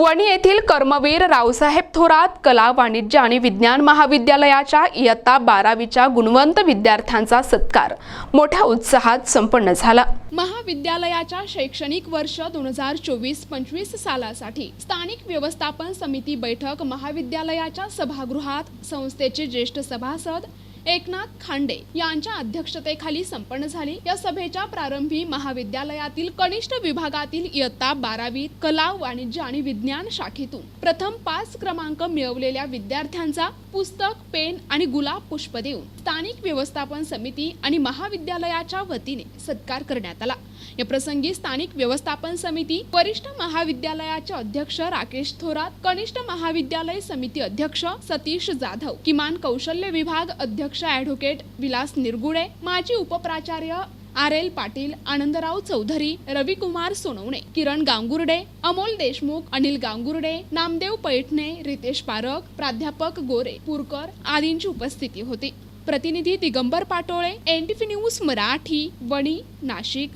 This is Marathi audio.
वणी येथील कर्मवीर रावसाहेब थोरात कला, वाणिज्य आणि विज्ञान महाविद्यालयाच्या इयत्ता 12वीच्या गुणवंत विद्यार्थ्यांचा सत्कार मोठ्या उत्साहात संपन्न झाला। महाविद्यालयाच्या शैक्षणिक वर्ष 2024-25 सालासाठी स्थानिक व्यवस्थापन समिती बैठक महाविद्यालयाच्या सभागृहात संस्थेचे ज्येष्ठ सभासद एकनाथ खांडे यांच्या अध्यक्षतेखाली संपन्न झाली। या सभेच्या प्रारंभी महाविद्यालयातील कनिष्ठ विभागातील इयत्ता 12वी कला, वाणिज्य आणि विज्ञान शाखेतून प्रथम 5 क्रमांक मिळवलेल्या विद्यार्थ्यांचा पुस्तक, पेन आणि गुलाब पुष्प देऊन स्थानिक व्यवस्थापन समिती आणि महाविद्यालयाच्या वतीने सत्कार करण्यात आला। या प्रसंगी स्थानिक व्यवस्थापन समिती वरिष्ठ महाविद्यालयाचे अध्यक्ष राकेश थोरात, कनिष्ठ महाविद्यालय समिती अध्यक्ष सतीश जाधव, किमान कौशल्य विभाग अध्यक्ष ॲडव्होकेट विलास निरगुडे, माजी उपप्राचार्य RL पाटील, आनंदराव चौधरी, रविकुमार सोनवणे, किरण गांगुर्डे, अमोल देशमुख, अनिल गांगुर्डे, नामदेव पैठणे, रितेश पारख, प्राध्यापक गोरे पुरकर आदींची उपस्थिती होती। प्रतिनिधी दिगंबर पाटोळे, NTV न्यूज मराठी, वणी, नाशिक।